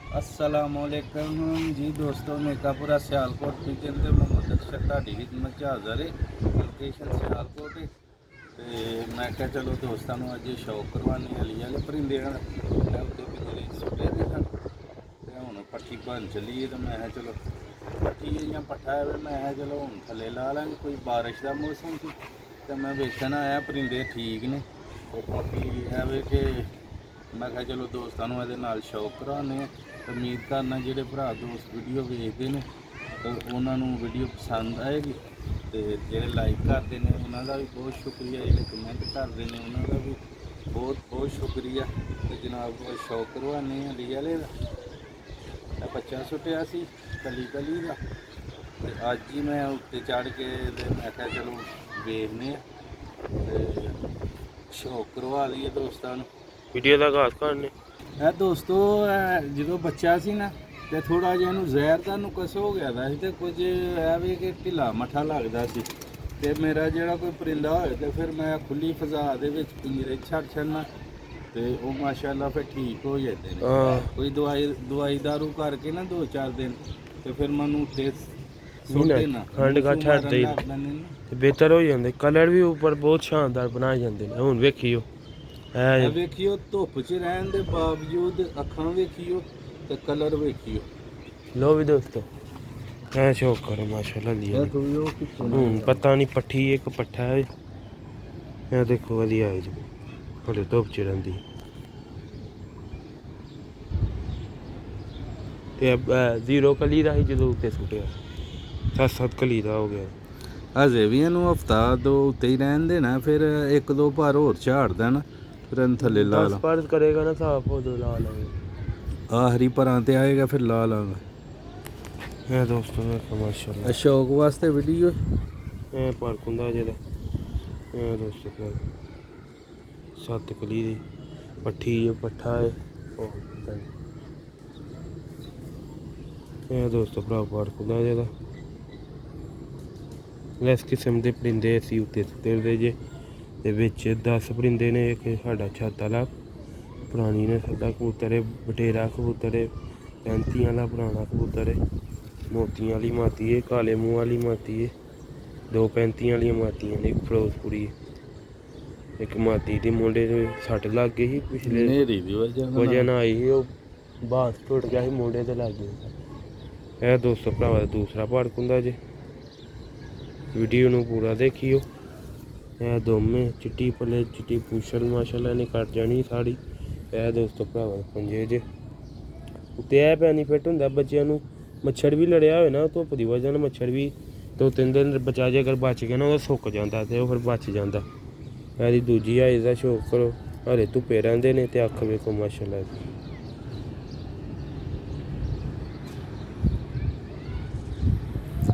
अस्सलामुअलैकुम जी दोस्तों, मेकापुरा सियालकोट पिजन ते मोहम्मद अरशद ढाडी खिदमत हाज़र है। लोकेशन सियालकोट है। मैं क्या चलो दोस्तों अज शौक करवाने अली वाले परिंदे मैं उत्ते पिंजरे सुटे दे सन ते हुण पट्ठी बन चली है। तो मैं चलो पट्ठी इ'यां पट्ठा है, मैं चलो हुण थल्ले ला लांगे। कोई बारिश का मौसम सी ते मैं वेखन आया परिंदे ठीक ने। और बाकी है वे कि मैं कहा चलो दोस्तों ਇਹਦੇ ਨਾਲ ਸ਼ੌਕ ਕਰਾਉਂਦੇ ਹਾਂ। ਉਮੀਦ ਕਰਨਾ ਜਿਹੜੇ ਭਰਾ ਦੋਸਤ ਵੀਡੀਓ ਵੇਖਦੇ ਨੇ ਤੇ ਉਹਨਾਂ ਨੂੰ ਵੀਡੀਓ ਪਸੰਦ ਆਏਗੀ। ਤੇ ਜਿਹੜੇ ਲਾਈਕ ਕਰਦੇ ਨੇ ਉਹਨਾਂ ਦਾ ਵੀ ਬਹੁਤ ਸ਼ੁਕਰੀਆ, ਜਿਹੜੇ ਕਮੈਂਟ ਕਰਦੇ ਨੇ ਉਹਨਾਂ ਦਾ ਵੀ ਬਹੁਤ ਬਹੁਤ ਸ਼ੁਕਰੀਆ। ਤੇ ਜਨਾਬ ਸ਼ੌਕ ਕਰਵਾਉਂਦੇ ਹਾਂ ਅਲੀ ਵਾਲੇ ਦਾ। ਇਹ ਬੱਚਾ ਸੁੱਟਿਆ ਸੀ ਕਲੀ ਕਲੀ ਦਾ ਤੇ ਅੱਜ ਹੀ ਮੈਂ ਉੱਤੇ ਚੜ੍ਹ ਕੇ ਤੇ ਮੈਂ ਕਿਹਾ ਚਲੋ ਵੇਖਦੇ ਹਾਂ ਤੇ ਸ਼ੌਕ ਕਰਵਾ ਲਈਏ ਦੋਸਤਾਂ ਨੂੰ। ਵੀਡੀਓ ਦਾ ਆਗਾਜ਼ ਕਰਨੇ ਇਹ ਦੋਸਤੋ ਜਦੋਂ ਬੱਚਾ ਸੀ ਨਾ ਤੇ ਥੋੜਾ ਜਿਹਾ ਇਹਨੂੰ ਜ਼ਹਿਰ ਦਾ ਨੁਕਸ ਹੋ ਗਿਆ ਦਾ ਸੀ ਤੇ ਕੁਝ ਇਹ ਵੀ ਕਿ ਢਿੱਲਾ ਮੱਠਾ ਲੱਗਦਾ ਸੀ। ਤੇ ਮੇਰਾ ਜਿਹੜਾ ਕੋਈ ਪਰਿੰਦਾ ਹੋਏ ਤੇ ਫਿਰ ਮੈਂ ਖੁੱਲੀ ਫਜ਼ਾ ਦੇ ਵਿੱਚ ਪਿੰਜਰੇ ਛੱਡ ਛੱਡਣਾ ਤੇ ਉਹ ਮਾਸ਼ਾਅੱਲਾ ਫਿਰ ਠੀਕ ਹੋ ਜਾਂਦੇ ਨੇ। ਕੋਈ ਦਵਾਈ ਦਾਰੂ ਕਰਕੇ ਨਾ 2-4 ਦਿਨ ਤੇ ਫਿਰ ਮੈਨੂੰ ਉੱਤੇ ਸੁੱਟੇ ਨਾ ਖੰਡ ਕਾ ਛੱਡਦੇ ਤੇ ਬਿਹਤਰ ਹੋ ਜਾਂਦੇ। ਕਲਰ ਵੀ ਉੱਪਰ ਬਹੁਤ ਸ਼ਾਨਦਾਰ ਬਣਾਏ ਜਾਂਦੇ ਨੇ। ਹੁਣ ਵੇਖਿਓ ਇਹ ਵੇਖਿਓ ਧੁੱਪ 'ਚ ਰਹਿਣ ਦੇ ਬਾਵਜੂਦ ਅੱਖਾਂ ਵੇਖਿਓ ਤੇ ਕਲਰ ਵੇਖਿਓ। ਲੋ ਵੀ ਦੋਸਤੋ ਐ ਸ਼ੌਕ ਕਰੋ ਮਾਸ਼ਾਅੱਲਾ ਲਿਆ। ਹੁਣ ਪਤਾ ਨਹੀਂ ਪੱਠੀ ਇੱਕ ਪੱਠਾ ਹੈ। ਇਹ ਦੇਖੋ ਵਧੀਆ ਹੈ ਜੀ, ਬੜੇ ਧੁੱਪ 'ਚ ਰਹਿੰਦੀ ਤੇ ਜ਼ੀਰੋ ਕਲੀ ਦਾ ਹੀ ਜਦੋਂ ਉੱਤੇ ਸੁੱਟਿਆ 7 ਕਲੀ ਦਾ ਹੋ ਗਿਆ। ਹਜੇ ਵੀ ਇਹਨੂੰ ਹਫਤਾ ਦੋ ਉੱਤੇ ਹੀ ਰਹਿਣ ਦੇਣਾ, ਫਿਰ 1-2 ਭਾਰ ਹੋਰ ਝਾੜ ਦੇਣਾ, ਫਿਰ ਇਹਨੂੰ ਥੱਲੇ ਲਾ ਲਾ। ਫਰਜ਼ ਕਰੇਗਾ ਨਾ ਸਾਫ ਹੋ ਲਾ ਲਾਂਗੇ। ਆਖਰੀ ਭਰਾਂ ਤੇ ਆਏਗਾ ਫਿਰ ਲਾ ਲਾਂਗਾ। ਇਹ ਦੋਸਤੋ ਮਾਸ਼ਾਅੱਲਾ ਸ਼ੌਕ ਵਾਸਤੇ ਵੀਡੀਓ ਇਹ ਪਾਰਕ ਹੁੰਦਾ ਜਿਹੜਾ ਇਹ ਦੋਸਤੋ 7 ਕਲੀ ਦੀ ਪੱਠੀ ਪੱਠਾ ਹੈ। ਇਹ ਦੋਸਤੋ ਭਰਾ ਪਾਰਕ ਹੁੰਦਾ ਜਿਹੜਾ ਇਸ ਕਿਸਮ ਦੇ ਪਰਿੰਦੇ ਅਸੀਂ ਉੱਤੇ ਸੁੱਟਦੇ ਜੇ ਤੇ ਵਿੱਚ 10 ਪਰਿੰਦੇ ਨੇ। ਇੱਕ ਸਾਡਾ ਛੱਤ ਵਾਲਾ ਪੁਰਾਣੀ ਨੇ ਸਾਡਾ ਕਬੂਤਰ ਹੈ, ਬਟੇਰਾ ਕਬੂਤਰ ਹੈ, 35 ਵਾਲਾ ਪੁਰਾਣਾ ਕਬੂਤਰ ਹੈ, ਮੋਤੀਆਂ ਵਾਲੀ ਮਾਤੀ ਹੈ, ਕਾਲੇ ਮੂੰਹ ਵਾਲੀ ਮਾਤੀ ਹੈ, 2 35 ਵਾਲੀਆਂ ਮਾਤੀਆਂ ਨੇ, ਇੱਕ ਫਿਰੋਜ਼ਪੁਰੀ ਹੈ। ਇੱਕ ਮਾਤੀ ਦੀ ਮੁੰਡੇ ਦੇ ਸੱਟ ਲੱਗ ਗਈ ਸੀ ਪਿਛਲੇ ਹਨੇਰੀ ਦੀ ਵਜ੍ਹਾ ਨਾਲ ਆਈ ਸੀ, ਉਹ ਬਾਂਸ ਟੁੱਟ ਗਿਆ ਸੀ ਮੁੰਡੇ ਤੇ ਲੱਗ ਗਿਆ। ਇਹ ਦੋਸਤੋ ਭਰਾਵਾ ਦਾ ਦੂਸਰਾ ਪਾਰਕ ਹੁੰਦਾ ਜੇ। ਵੀਡੀਓ ਨੂੰ ਪੂਰਾ ਦੇਖਿਓ। ਇਹ ਦੋਵੇਂ ਚਿੱਟੀ ਪੱਲੇ ਚਿੱਟੀ ਪੂਛਲ ਮਾਸ਼ਾਅੱਲਾ ਨੇ ਕੱਟ ਜਾਣੀ ਸਾੜੀ। ਇਹ ਦੋਸਤੋ ਭਰਾਵਾ ਪੰਜੇ ਜੇ ਉੱਤੇ ਇਹ ਬੈਨੀਫਿਟ ਹੁੰਦਾ ਬੱਚਿਆਂ ਨੂੰ। ਮੱਛਰ ਵੀ ਲੜਿਆ ਹੋਵੇ ਨਾ ਧੁੱਪ ਦੀ ਵਜ੍ਹਾ ਨਾਲ, ਮੱਛਰ ਵੀ 2-3 ਦਿਨ ਬਚਾ ਜੇ ਅਗਰ ਬਚ ਗਿਆ ਨਾ ਉਹ ਸੁੱਕ ਜਾਂਦਾ ਤੇ ਉਹ ਫਿਰ ਬਚ ਜਾਂਦਾ। ਇਹਦੀ ਦੂਜੀ ਆਈਜ਼ ਦਾ ਸ਼ੌਕ ਕਰੋ। ਹਰੇ ਧੁੱਪੇ ਰਹਿੰਦੇ ਨੇ ਤੇ ਅੱਖ ਵੇਖੋ ਮਾਸ਼ਾਅੱਲਾ।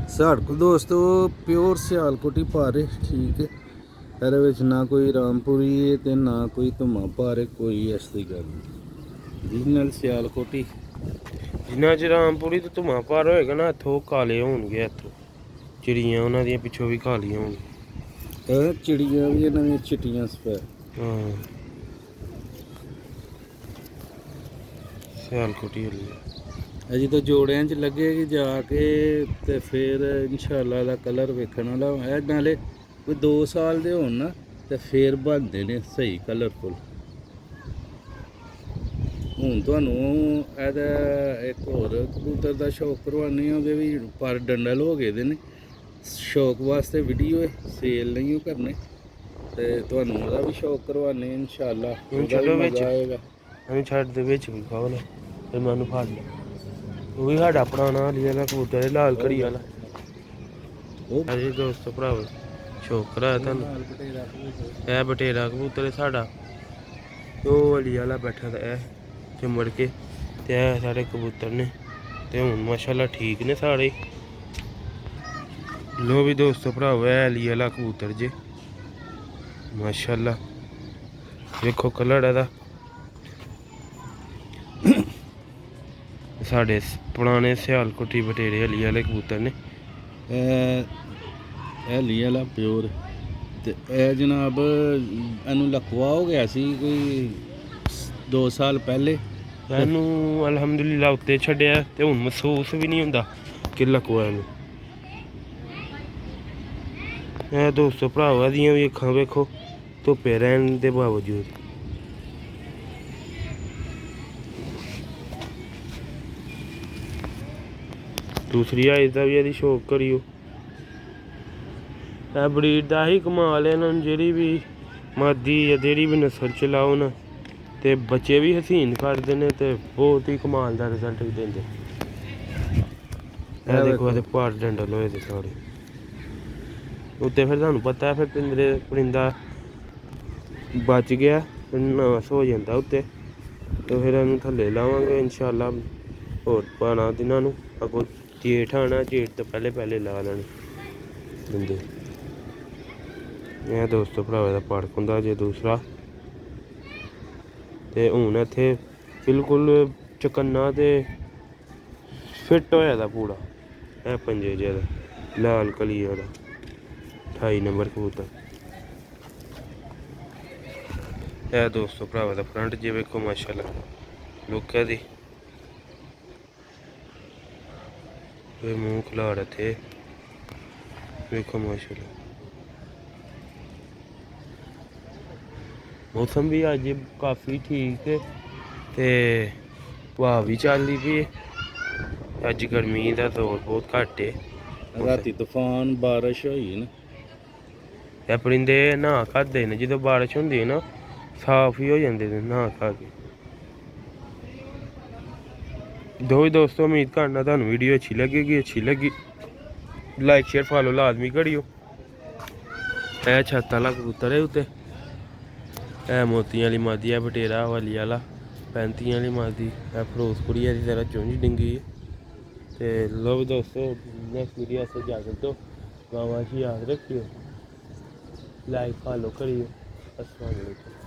ਸਾਡੇ ਕੋਲ ਦੋਸਤੋ ਪਿਓਰ ਸਿਆਲਕੋਟੀ ਭਾਰੇ ਠੀਕ ਹੈ। ਇਹਦੇ ਵਿੱਚ ਨਾ ਕੋਈ ਰਾਮਪੁਰੀ ਹੈ ਤੇ ਨਾ ਕੋਈ ਧੁਮਾ ਭਾਰੇ, ਕੋਈ ਐਸੀ ਗੱਲ ਨਹੀਂ। ਰੀਜਨਲ ਸਿਆਲਕੋਟੀ ਜਿੰਨਾ ਚ ਰਾਮਪੁਰੀ ਤੇ ਧੁਮਾ ਭਾਰ ਹੋਏਗਾ ਨਾ ਇੱਥੋਂ ਕਾਲੇ ਹੋਣਗੇ। ਇੱਥੋਂ ਚਿੜੀਆਂ ਉਹਨਾਂ ਦੀਆਂ ਪਿੱਛੋਂ ਵੀ ਕਾਲੀਆਂ ਹੋਣਗੀਆਂ। ਇਹ ਚਿੜੀਆਂ ਵੀ ਇਹਨਾਂ ਦੀਆਂ ਚਿੱਟੀਆਂ ਸਪੈ ਸਿਆਲਕੋਟੀ ਵਾਲੀ ਅਜੇ ਤਾਂ ਜੋੜਿਆਂ 'ਚ ਲੱਗੇਗੀ ਜਾ ਕੇ ਤੇ ਫਿਰ ਇਨਸ਼ਾਅੱਲਾ ਦਾ ਕਲਰ ਵੇਖਣ ਵਾਲਾ ਹੈ। ਨਾਲੇ ਕੋਈ 2 ਸਾਲ ਦੇ ਹੋਣ ਨਾ ਤੇ ਫਿਰ ਬਣਦੇ ਨੇ ਸਹੀ ਕਲਰਫੁਲ। ਹੁਣ ਤੁਹਾਨੂੰ ਇਹਦਾ ਇੱਕ ਹੋਰ ਕਬੂਤਰ ਦਾ ਸ਼ੌਕ ਕਰਵਾਉਂਦੇ ਹਾਂ, ਉਹਦੇ ਵੀ ਪਰ ਡੰਡਲ ਹੋ ਗਏ ਦੇ ਨੇ। ਸ਼ੌਕ ਵਾਸਤੇ ਵੀਡੀਓ ਹੈ, ਸੇਲ ਨਹੀਂ ਉਹ ਕਰਨੇ ਤੇ ਤੁਹਾਨੂੰ ਉਹਦਾ ਵੀ ਸ਼ੌਕ ਕਰਵਾਉਂਦੇ ਹਾਂ ਇਨਸ਼ਾਅੱਲਾ। ਛੱਡੋ ਵਿੱਚ ਅਸੀਂ ਛੱਡ ਦੇ ਵਿੱਚ ਵੀ ਖਾਓ ਨਾ ਤੇ ਮੈਨੂੰ ਫੜ ਲਿਆ। ਉਹ ਵੀ ਸਾਡਾ ਪੁਰਾਣਾ ਹਲੀ ਵਾਲਾ ਕਬੂਤਰ ਹੈ, ਲਾਲ ਘੜੀ ਵਾਲਾ। ਅਜੇ ਦੋਸਤੋ ਭਰਾਵੋ ਸ਼ੌਕ ਕਰਾਇਆ ਤੁਹਾਨੂੰ। ਇਹ ਬਟੇਰਾ ਕਬੂਤਰ ਹੈ ਸਾਡਾ, ਉਹ ਹਲੀ ਵਾਲਾ ਬੈਠਾ ਤਾਂ ਇਹ ਚਿੰਬੜ ਕੇ ਤੇ ਇਹ ਸਾਡੇ ਕਬੂਤਰ ਨੇ ਤੇ ਹੁਣ ਮਾਸ਼ਾਅੱਲਾ ਠੀਕ ਨੇ ਸਾਰੇ। ਲੋ ਵੀ ਦੋਸਤੋ ਭਰਾਵੋ ਇਹ ਹਲੀ ਵਾਲਾ ਕਬੂਤਰ ਜੇ ਮਾਸ਼ਾਅੱਲਾ ਵੇਖੋ ਕਲਰ ਇਹਦਾ। ਸਾਡੇ ਪੁਰਾਣੇ ਸਿਆਲਕੋਟੀ ਬਟੇਰੇ ਹਲੀ ਵਾਲੇ ਕਬੂਤਰ ਨੇ। ਇਹ ਹਲੀ ਵਾਲਾ ਪਿਓਰ ਤੇ ਇਹ ਜਨਾਬ ਇਹਨੂੰ ਲਕਵਾ ਹੋ ਗਿਆ ਸੀ ਕੋਈ 2 ਸਾਲ ਪਹਿਲੇ ਇਹਨੂੰ ਅਲਹਮਦੁਲਿਲਾ ਉੱਤੇ ਛੱਡਿਆ ਤੇ ਹੁਣ ਮਹਿਸੂਸ ਵੀ ਨਹੀਂ ਹੁੰਦਾ ਕਿ ਲਕੋਇਆ ਨੂੰ। ਇਹ ਦੋਸਤੋ ਭਰਾਵਾਂ ਦੀਆਂ ਵੀ ਅੱਖਾਂ ਵੇਖੋ ਧੁੱਪੇ ਰਹਿਣ ਦੇ ਬਾਵਜੂਦ। ਦੂਸਰੀ ਆਇਸ ਦਾ ਵੀ ਇਹਦੀ ਸ਼ੌਕ ਕਰਿਓ। ਇਹ ਬਰੀਡ ਦਾ ਹੀ ਕਮਾਲ ਹੈ, ਇਹਨਾਂ ਨੂੰ ਜਿਹੜੀ ਵੀ ਮਾਦੀ ਜਾਂ ਜਿਹੜੀ ਵੀ ਨਸਲ ਚ ਲਾਓ ਨਾ ਤੇ ਬੱਚੇ ਵੀ ਹਸੀਨ ਕਰਦੇ ਨੇ ਤੇ ਬਹੁਤ ਹੀ ਕਮਾਲ ਦਾ ਰਿਜ਼ਲਟ ਵੀ ਦਿੰਦੇ। ਇਹ ਦੇਖੋ ਇਹਦੇ ਭਾਰ ਡੰਡਲ ਹੋਏ ਦੇ ਸਾਰੇ ਉੱਤੇ। ਫਿਰ ਤੁਹਾਨੂੰ ਪਤਾ ਹੈ ਫਿਰ ਪਰਿੰਦਾ ਬਚ ਗਿਆ ਫਿਰ ਨਾਸ ਹੋ ਜਾਂਦਾ ਉੱਤੇ, ਤੇ ਫਿਰ ਇਹਨੂੰ ਥੱਲੇ ਲਾਵਾਂਗੇ ਇਨਸ਼ਾਅੱਲਾ ਹੋਰ 12 ਦਿਨਾਂ ਨੂੰ। ਅੱਗੋਂ ਜੇਠ ਆਉਣਾ, ਜੇਠ ਤੋਂ ਪਹਿਲੇ ਲਾ ਲੈਣੇ ਦਿੰਦੇ। ਇਹ ਦੋਸਤੋ ਭਰਾਵਾਂ ਦਾ ਪਾਰਕ ਹੁੰਦਾ ਜੇ ਦੂਸਰਾ। ਤੇ ਹੁਣ ਇੱਥੇ ਬਿਲਕੁਲ ਚਕੰਨਾ ਤੇ ਫਿੱਟ ਹੋਇਆ ਦਾ ਪੂਰਾ। ਇਹ ਪੰਜੇ ਜਿਹਦਾ ਲਾਲ ਕਲੀਆ ਦਾ 28 ਨੰਬਰ ਕਬੂਤਰ। ਇਹ ਦੋਸਤੋ ਭਰਾਵਾਂ ਦਾ ਫਰੰਟ ਜੇ ਵੇਖੋ ਮਾਸ਼ਾਅੱਲਾ ਲੁੱਕ ਹੈ ਦੀ। ਫਿਰ ਮੂੰਹ ਖਿਲਾੜ ਇੱਥੇ ਵੇਖੋ ਮਾਸ਼ਾਅੱਲਾ। ਮੌਸਮ ਵੀ ਅੱਜ ਕਾਫੀ ਠੀਕ ਹੈ ਤੇ ਹਵਾ ਵੀ ਚੱਲਦੀ ਪਈ ਹੈ। ਅੱਜ ਗਰਮੀ ਦਾ ਦੌਰ ਬਹੁਤ ਘੱਟ ਹੈ। ਰਾਤੀ ਤੂਫਾਨ ਬਾਰਿਸ਼ ਹੋਈ ਨਾ, ਇਹ ਪਰਿੰਦੇ ਨਹਾ ਖਾਦੇ ਨੇ ਜਦੋਂ ਬਾਰਿਸ਼ ਹੁੰਦੀ ਹੈ ਨਾ ਸਾਫ ਹੀ ਹੋ ਜਾਂਦੇ ਨੇ ਨਹਾ ਖਾ ਕੇ। ਦੋਸਤੋ ਉਮੀਦ ਕਰਨਾ ਤੁਹਾਨੂੰ ਵੀਡੀਓ ਅੱਛੀ ਲੱਗੀ ਲਾਈਕ ਸ਼ੇਅਰ ਫਾਲੋ ਲਾਜ਼ਮੀ ਕਰਿਓ। ਇਹ ਛੱਤ ਵਾਲਾ ਕਬੂਤਰ ਹੈ ਉੱਤੇ। ਇਹ ਮੋਤੀਆਂ ਵਾਲੀ ਮਾਦੀ ਹੈ, ਬਟੇਰਾ ਵਾਲੀ ਵਾਲਾ 35 ਵਾਲੀ ਮਾਦੀ। ਇਹ ਫਿਰੋਜ਼ਪੁਰੀ ਦੀ ਤਰ੍ਹਾਂ ਚੁੰਝ ਡਿੰਗੀ ਹੈ। ਤੇ ਲੋ ਦੋਸਤੋ ਨੈਕਸਟ ਵੀਡੀਓ से इजाज़त दो। गाँव याद रखियो, लाइक फॉलो करियो। अस्सलाम वालेकुम।